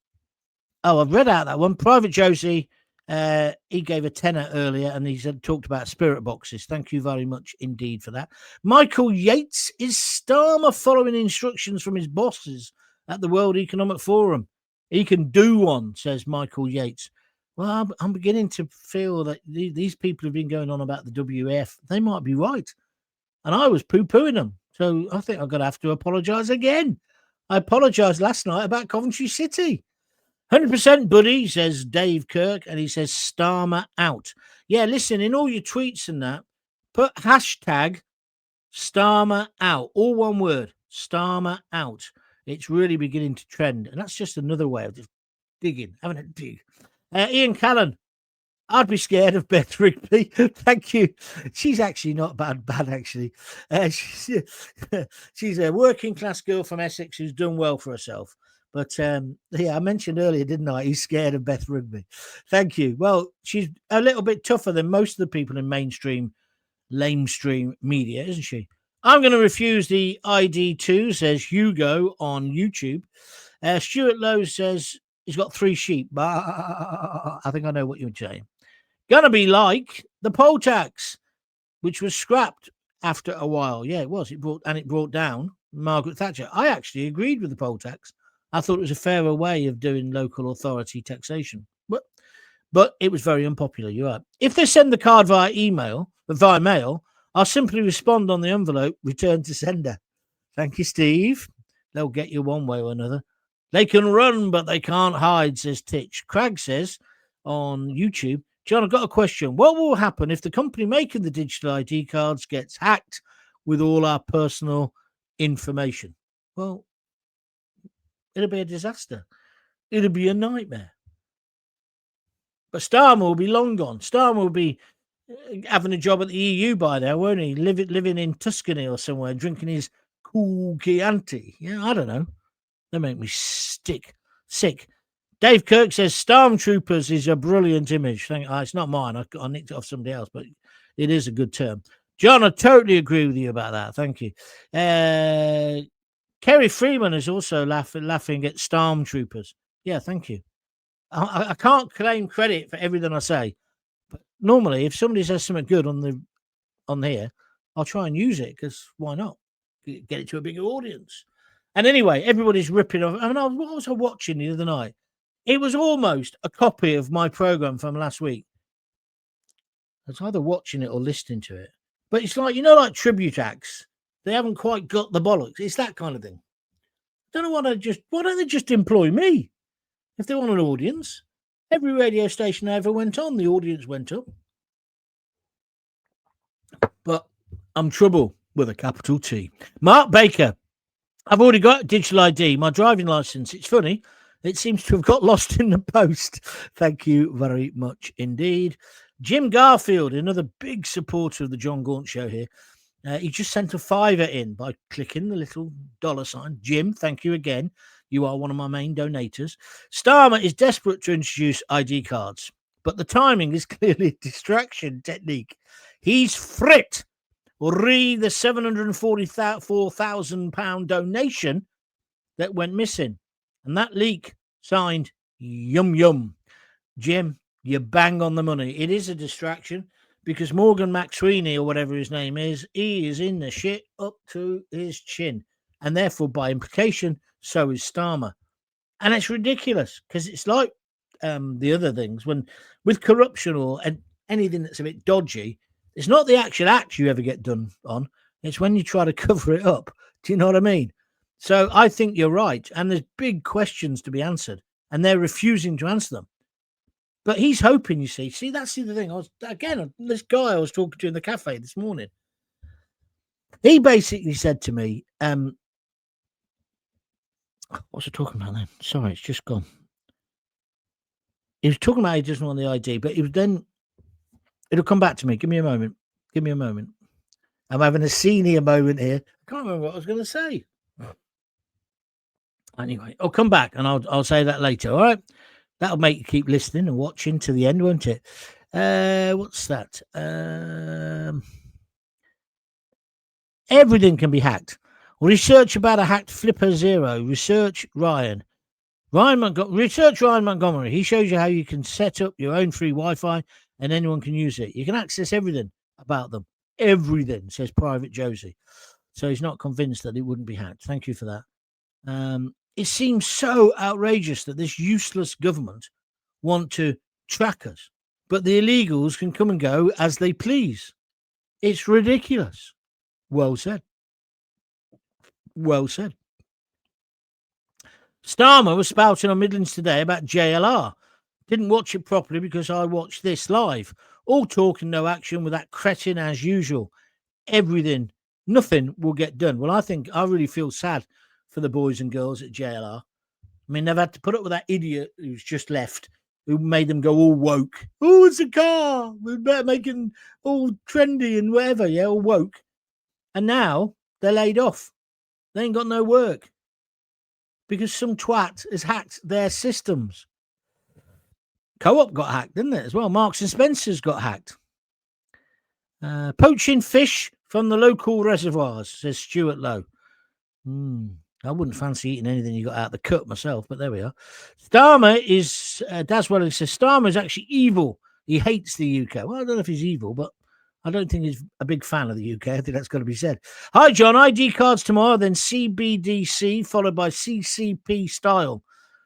read out that one. Private Josie, he gave a tenner earlier, and he talked about spirit boxes. Thank you very much indeed for that. Michael Yates, is Starmer following instructions from his bosses at the World Economic Forum? He can do one, says Michael Yates. Well, I'm beginning to feel that these people have been going on about the WEF. They might be right. And I was poo-pooing them. So I think I'm going to have to apologise again. I apologised last night about Coventry City. 100% buddy, says Dave Kirk, and he says Starmer out. Yeah, listen, in all your tweets and that, put hashtag Starmer out. All one word, Starmer out. It's really beginning to trend. And that's just another way of just digging, having a dig. Ian Callan, I'd be scared of Beth Rigby. Thank you. She's actually not bad, actually. She's a working class girl from Essex who's done well for herself. But yeah, I mentioned earlier, didn't I? He's scared of Beth Rigby. Thank you. Well, she's a little bit tougher than most of the people in mainstream, lamestream media, isn't she? I'm going to refuse the ID2, says Hugo on YouTube. Stuart Lowe says he's got 3 sheep. I think I know what you're saying. Gonna be like the poll tax, which was scrapped after a while. Yeah, it was. It brought down Margaret Thatcher. I actually agreed with the poll tax. I thought it was a fairer way of doing local authority taxation. But it was very unpopular. You're right. If they send the card via mail, I'll simply respond on the envelope, return to sender. Thank you, Steve. They'll get you one way or another. They can run, but they can't hide, says Titch. Crag says on YouTube, John, I've got a question. What will happen if the company making the digital ID cards gets hacked with all our personal information? Well, it'll be a disaster. It'll be a nightmare. But Starmer will be long gone. Starmer will be having a job at the EU by now, won't he? Living in Tuscany or somewhere, drinking his cool Chianti. Yeah, I don't know. They make me sick. Dave Kirk says Stormtroopers is a brilliant image. It's not mine. I nicked it off somebody else, but it is a good term. John, I totally agree with you about that. Thank you. Kerry Freeman is also laughing at Stormtroopers. Yeah, thank you. I can't claim credit for everything I say, but normally if somebody says something good on here, I'll try and use it because why not? Get it to a bigger audience. And anyway, everybody's ripping off. I mean, what was I watching the other night? It was almost a copy of my program from last week. I was either watching it or listening to it. But it's like, like tribute acts. They haven't quite got the bollocks. It's that kind of thing. I don't know why don't they just employ me? If they want an audience, every radio station I ever went on, the audience went up. But I'm trouble with a capital T. Mark Baker, I've already got digital ID, my driving license. It's funny. It seems to have got lost in the post. Thank you very much indeed. Jim Garfield, another big supporter of the Jon Gaunt Show here. He just sent a £5 in by clicking the little $sign. Jim, thank you again. You are one of my main donators. Starmer is desperate to introduce ID cards, but the timing is clearly a distraction technique. He's frit re the £744,000 donation that went missing. And that leak signed Yum Yum. Jim, you bang on the money. It is a distraction because Morgan McSweeney, or whatever his name is, he is in the shit up to his chin. And therefore, by implication, so is Starmer. And it's ridiculous because it's like the other things when with corruption or anything that's a bit dodgy, it's not the actual act you ever get done on. It's when you try to cover it up. Do you know what I mean? So I think you're right. And there's big questions to be answered and they're refusing to answer them. But he's hoping, you see. See, that's the thing. This guy I was talking to in the cafe this morning, he basically said to me, what's he talking about then? Sorry, it's just gone. He was talking about he doesn't want the ID, but he was then, it'll come back to me. Give me a moment. I'm having a senior moment here. I can't remember what I was going to say. Anyway, I'll come back and I'll say that later. All right. That'll make you keep listening and watching to the end, won't it? What's that? Everything can be hacked. Research about a hacked Flipper Zero. Research Ryan Montgomery. He shows you how you can set up your own free Wi-Fi and anyone can use it. You can access everything about them. Everything, says Private Josie. So he's not convinced that it wouldn't be hacked. Thank you for that. It seems so outrageous that this useless government want to track us, but the illegals can come and go as they please. It's ridiculous. Well said. Well said. Starmer was spouting on Midlands today about JLR. Didn't watch it properly because I watched this live. All talk and no action with that cretin as usual. Everything, nothing will get done. Well, I really feel sad for the boys and girls at JLR. I mean, they've had to put up with that idiot who's just left, who made them go all woke. Oh, it's a car. We're better making all trendy and whatever, yeah, all woke. And now they're laid off. They ain't got no work because some twat has hacked their systems. Co-op got hacked, didn't it, as well? Marks and Spencer's got hacked. Poaching fish from the local reservoirs, says Stuart Lowe. I wouldn't fancy eating anything you got out of the cut myself, but there we are. Starmer is, Daswell says, Starmer is actually evil. He hates the UK. Well, I don't know if he's evil, but I don't think he's a big fan of the UK. I think that's got to be said. Hi, John. ID cards tomorrow, then CBDC, followed by CCP style,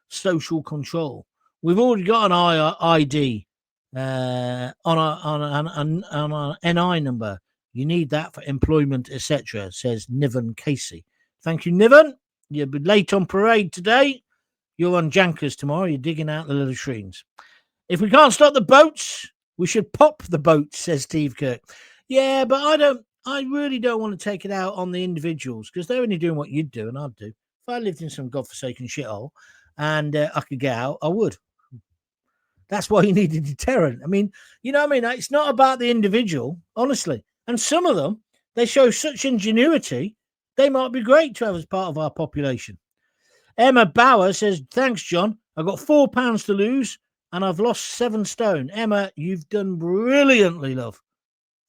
social control. We've already got an ID on our NI number. You need that for employment, etc., says Niven Casey. Thank you, Niven. You'll be late on parade today. You're on Jankers tomorrow. You're digging out the little latrines. If we can't stop the boats, we should pop the boats, says Steve Kirk. Yeah, but I really don't want to take it out on the individuals because they're only doing what you'd do and I'd do. If I lived in some godforsaken shithole and I could get out, I would. That's why you need a deterrent. I mean, you know what I mean? It's not about the individual, honestly. And some of them, they show such ingenuity. They might be great to have as part of our population. Emma Bauer says, thanks, John. I've got £4 to lose and I've lost 7 stone. Emma, you've done brilliantly, love.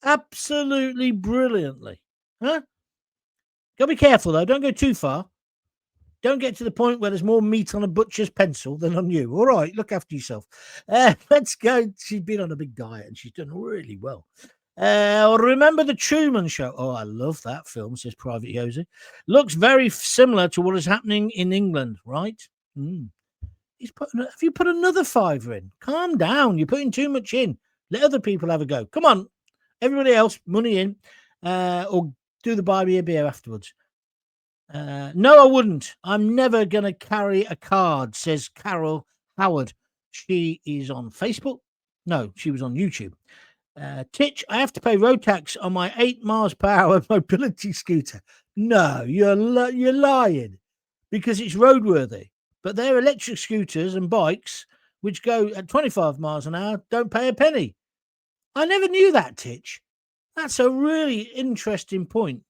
Absolutely brilliantly. Huh? Gotta be careful, though. Don't go too far. Don't get to the point where there's more meat on a butcher's pencil than on you. All right, look after yourself. Let's go. She's been on a big diet and she's done really well. Remember the Truman Show? Oh, I love that film, says Private Jose. Looks very similar to what is happening in England, right? Have you put another £5 in? Calm down. You're putting too much in. Let other people have a go. Come on. Everybody else, money in. Or do the buy me a beer afterwards. No, I wouldn't. I'm never going to carry a card, says Carol Howard. She is on Facebook. No, she was on YouTube. Titch, I have to pay road tax on my 8 miles per hour mobility scooter. No, you're lying because it's roadworthy. But they're electric scooters and bikes which go at 25 miles an hour, don't pay a penny. I never knew that, Titch. That's a really interesting point.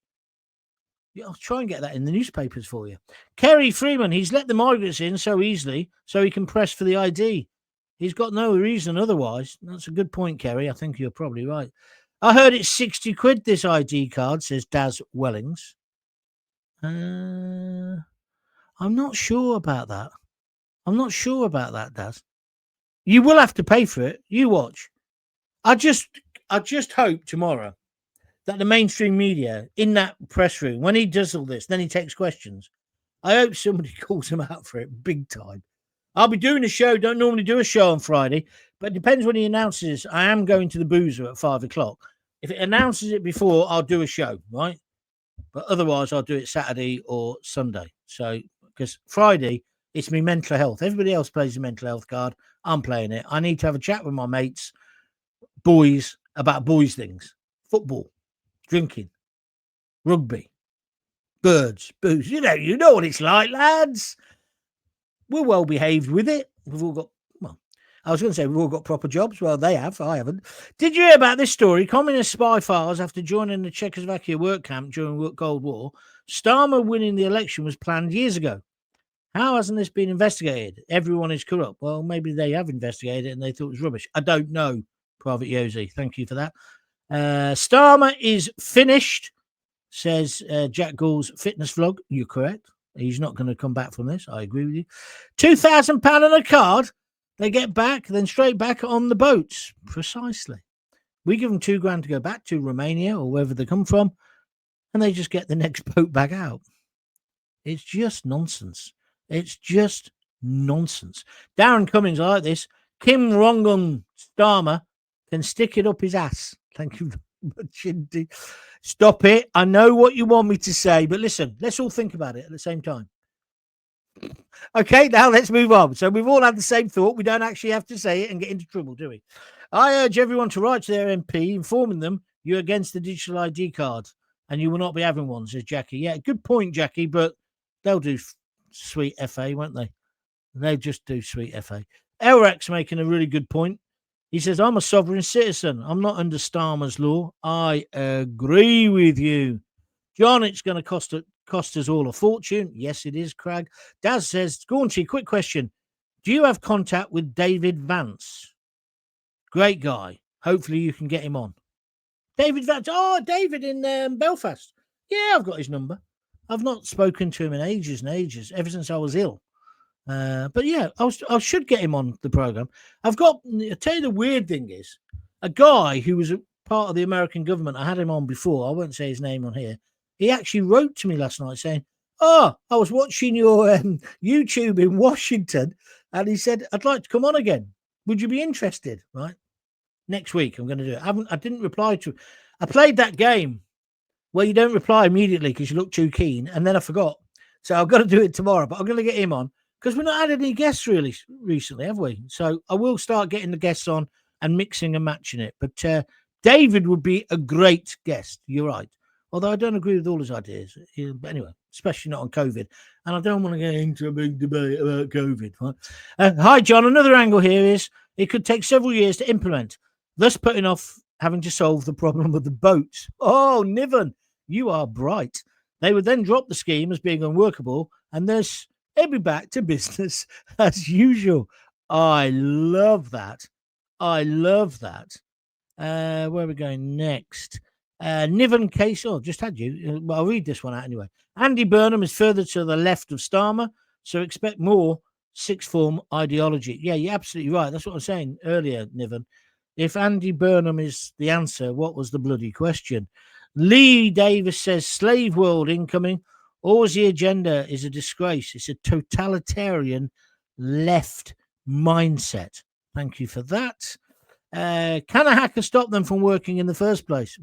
I'll try and get that in the newspapers for you. Kerry Freeman, he's let the migrants in so easily so he can press for the ID. He's got no reason otherwise. That's a good point, Kerry. I think you're probably right. I heard it's 60 quid, this ID card, says Daz Wellings. I'm not sure about that. Daz. You will have to pay for it. You watch. I just hope tomorrow that the mainstream media in that press room, when he does all this, then he takes questions. I hope somebody calls him out for it big time. I'll be doing a show. Don't normally do a show on Friday, but it depends when he announces. I am going to the Boozer at 5:00. If it announces it before, I'll do a show, right? But otherwise, I'll do it Saturday or Sunday. So, because Friday, it's me mental health. Everybody else plays the mental health card. I'm playing it. I need to have a chat with my mates, boys, about boys things. Football, drinking, rugby, birds, booze. You know what it's like, lads. We're well behaved with it. We've all got, well, I was going to say we've all got proper jobs. Well, they have. I haven't. Did you hear about this story? Communist spy files after joining the Czechoslovakia work camp during the Cold War. Starmer winning the election was planned years ago. How hasn't this been investigated? Everyone is corrupt. Well, maybe they have investigated it and they thought it was rubbish. I don't know, Private Yosi. Thank you for that. Starmer is finished, says Jack Gould's fitness vlog. You're correct. He's not going to come back from this. I agree with you. £2,000 on a card. They get back, then straight back on the boats. Precisely. We give them £2,000 to go back to Romania or wherever they come from, and they just get the next boat back out. It's just nonsense. Darren Cummings, I like this. Kim Rongun Starmer can stick it up his ass. Thank you very much indeed. Stop it. I know what you want me to say, but listen, let's all think about it at the same time. Okay, now let's move on. So we've all had the same thought. We don't actually have to say it and get into trouble, do we? I urge everyone to write to their MP, informing them you're against the digital ID card and you will not be having one, says Jackie. Yeah, good point, Jackie, but they'll do sweet FA, won't they? They just do sweet FA. Elrac's making a really good point. He says, I'm a sovereign citizen. I'm not under Starmer's law. I agree with you. John, it's going to cost us all a fortune. Yes, it is, Craig. Daz says, Gaunchy, quick question. Do you have contact with David Vance? Great guy. Hopefully you can get him on. David Vance. Oh, David in Belfast. Yeah, I've got his number. I've not spoken to him in ages and ages, ever since I was ill. But yeah, I should get him on the program. I'll tell you the weird thing is, a guy who was a part of the American government, I had him on before, I won't say his name on here, he actually wrote to me last night saying, I was watching your YouTube in Washington, and he said, I'd like to come on again. Would you be interested? Right? Next week, I'm going to do it. I didn't reply to. I played that game where you don't reply immediately because you look too keen, and then I forgot. So I've got to do it tomorrow, but I'm going to get him on because we've not had any guests really recently, have we? So I will start getting the guests on and mixing and matching it. But David would be a great guest. You're right. Although I don't agree with all his ideas. But anyway, especially not on COVID. And I don't want to get into a big debate about COVID. Right? Hi, John. Another angle here is it could take several years to implement, thus putting off having to solve the problem of the boats. Oh, Niven, you are bright. They would then drop the scheme as being unworkable, and thus it'd be back to business as usual. I love that. Where are we going next? Niven case. Oh, just had you. Well, I'll read this one out anyway. Andy Burnham is further to the left of Starmer, so expect more sixth form ideology. Yeah, you're absolutely right. That's what I was saying earlier, Niven. If Andy Burnham is the answer, what was the bloody question? Lee Davis says, slave world incoming. Always the agenda is a disgrace. It's a totalitarian left mindset. Thank you for that. Can a hacker stop them from working in the first place?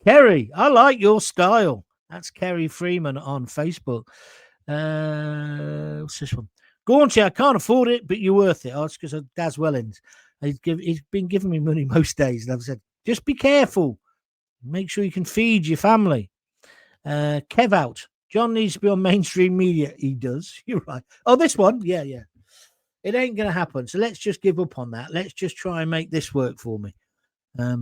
Kerry, I like your style. That's Kerry Freeman on Facebook. What's this one? Gaunchy, I can't afford it, but you're worth it. Oh, it's because of Daz Wellings. He's been giving me money most days, and I've said, just be careful. Make sure you can feed your family. Kev out. John needs to be on mainstream media. He does. You're right. Oh, this one? Yeah. It ain't going to happen. So let's just give up on that. Let's just try and make this work for me. I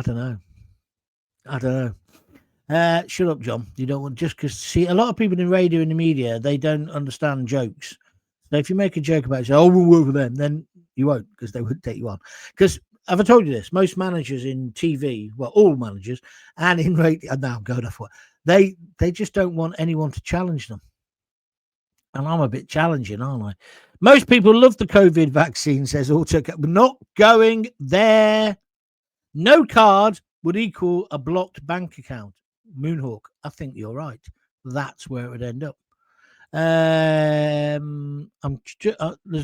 don't know. Shut up, John. You don't want just because see a lot of people in radio and the media, they don't understand jokes. So if you make a joke about it, say, oh, we'll work with them, then you won't, because they wouldn't take you on. Because have I told you this? Most managers in TV, well, all managers, and in radio, now I'm going off what they just don't want anyone to challenge them. And I'm a bit challenging, aren't I? Most people love the COVID vaccine, says Auto. We're not going there. No card would equal a blocked bank account. Moonhawk, I think you're right. That's where it would end up. There's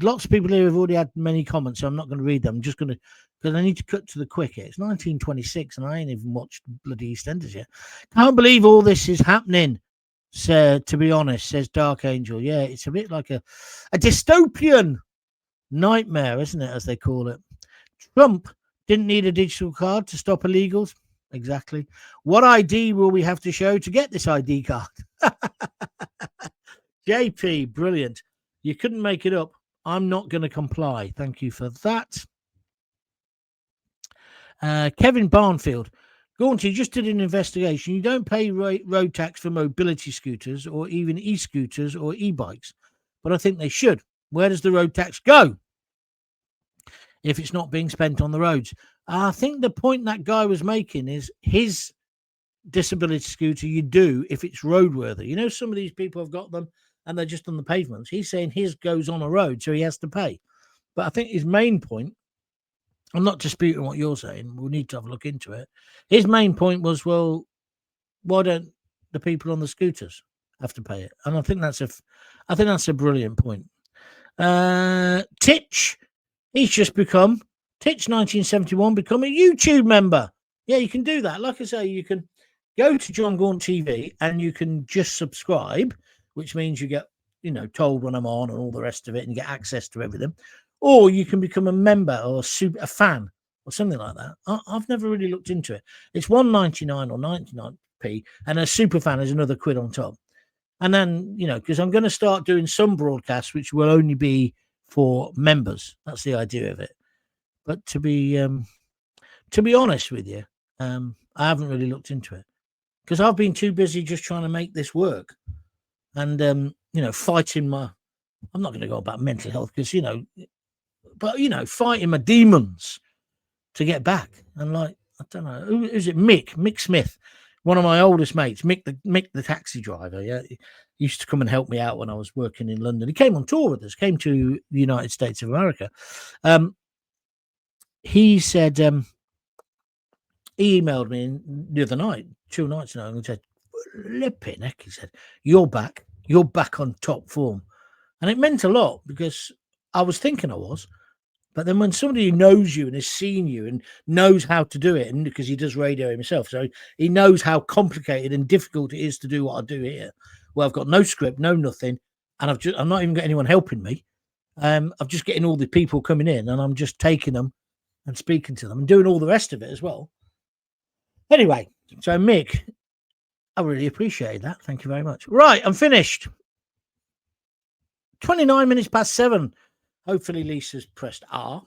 lots of people here who've already had many comments, so I'm not going to read them. I'm just going to, because I need to cut to the quick here. It's 1926, and I ain't even watched bloody EastEnders yet. Can't believe all this is happening. So, to be honest, says Dark Angel. Yeah, it's a bit like a dystopian nightmare, isn't it, as they call it? Trump didn't need a digital card to stop illegals. Exactly. What ID will we have to show to get this ID card? JP, brilliant. You couldn't make it up. I'm not going to comply. Thank you for that. Kevin Barnfield. Gaunty just did an investigation. You don't pay road tax for mobility scooters or even e-scooters or e-bikes, but I think they should. Where does the road tax go if it's not being spent on the roads? I think the point that guy was making is his disability scooter you do if it's roadworthy. You know, some of these people have got them and they're just on the pavements. He's saying his goes on a road, so he has to pay. But I think his main point, I'm not disputing what you're saying, we'll need to have a look into it. His main point was, well, why don't the people on the scooters have to pay it? And I think that's a brilliant point. Titch, he's just become Titch 1971, become a YouTube member. Yeah, you can do that. Like I say, you can go to Jon Gaunt TV and you can just subscribe, which means you get, told when I'm on and all the rest of it, and you get access to everything. Or you can become a member or a fan or something like that. I've never really looked into it. It's $1.99 or 99p, and a super fan is another £1 on top. And then, because I'm going to start doing some broadcasts which will only be for members. That's the idea of it. But to be honest with you, I haven't really looked into it because I've been too busy just trying to make this work and, fighting I'm not going to go about mental health because, fighting my demons to get back. And I don't know, who's it? Mick Smith, one of my oldest mates, Mick the taxi driver. Yeah. He used to come and help me out when I was working in London. He came on tour with us, came to the United States of America. He said, he emailed me the other night, 2 nights ago, and said, flipping heck, he said, you're back on top form. And it meant a lot because I was thinking I was, but then when somebody who knows you and has seen you and knows how to do it, and because he does radio himself, so he knows how complicated and difficult it is to do what I do here. Well, I've got no script, no nothing, and I'm not even got anyone helping me. I'm just getting all the people coming in, and I'm just taking them and speaking to them and doing all the rest of it as well. Anyway, so Mick, I really appreciate that. Thank you very much. Right, I'm finished. 29 minutes past 7. Hopefully Lisa's pressed R.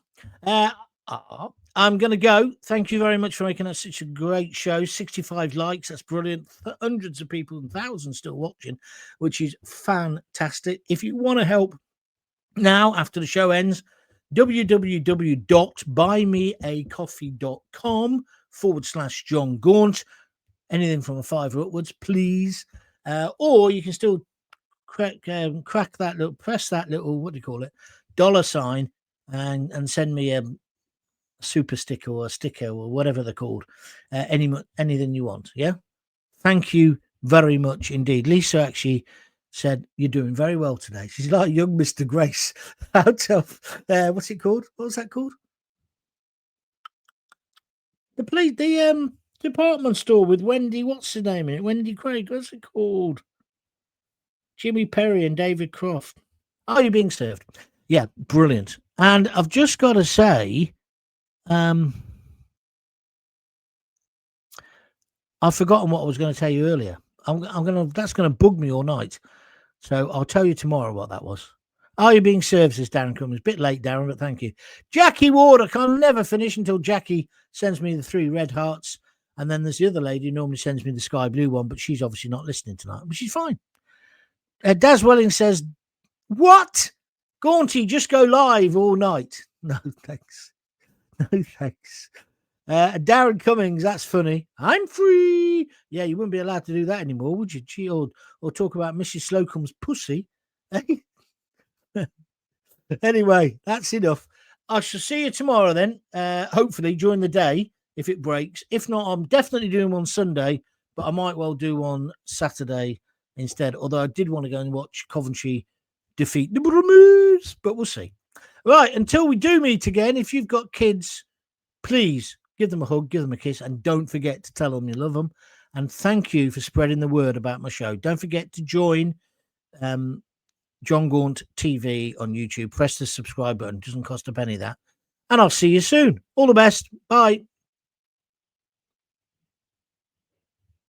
I'm going to go. Thank you very much for making that such a great show. 65 likes. That's brilliant. Hundreds of people and thousands still watching, which is fantastic. If you want to help now, after the show ends, www.buymeacoffee.com/Jon Gaunt. Anything from a £5 upwards, please. Or you can still press that little, what do you call it, $sign and send me a super sticker or a sticker or whatever they're called. Anything you want. Yeah. Thank you very much indeed. Lisa actually said, you're doing very well today. She's like young Mr. Grace out of, what's it called? What was that called? The department store with Wendy, what's the name in it? Wendy Craig, what's it called? Jimmy Perry and David Croft. Are you being served? Yeah, brilliant. And I've just got to say, I've forgotten what I was going to tell you earlier. That's going to bug me all night. So I'll tell you tomorrow what that was. Are you being served, says Darren Cummins? A bit late, Darren, but thank you. Jackie Ward, I can never finish until Jackie sends me the 3 red hearts. And then there's the other lady who normally sends me the sky blue one, but she's obviously not listening tonight, but she's fine. Daz Welling says, what? Gaunty, just go live all night. No, thanks. No, thanks. Darren Cummings, that's funny. I'm free. Yeah, you wouldn't be allowed to do that anymore, would you? Gee, or talk about Mrs. Slocum's pussy. Anyway, that's enough. I shall see you tomorrow then. Hopefully during the day, if it breaks. If not, I'm definitely doing one Sunday, but I might well do one Saturday instead. Although I did want to go and watch Coventry defeat the Brummies, but we'll see. Right, until we do meet again, if you've got kids, please give them a hug, give them a kiss, and don't forget to tell them you love them. And thank you for spreading the word about my show. Don't forget to join Jon Gaunt TV on YouTube. Press the subscribe button. It doesn't cost a penny, that. And I'll see you soon. All the best. Bye.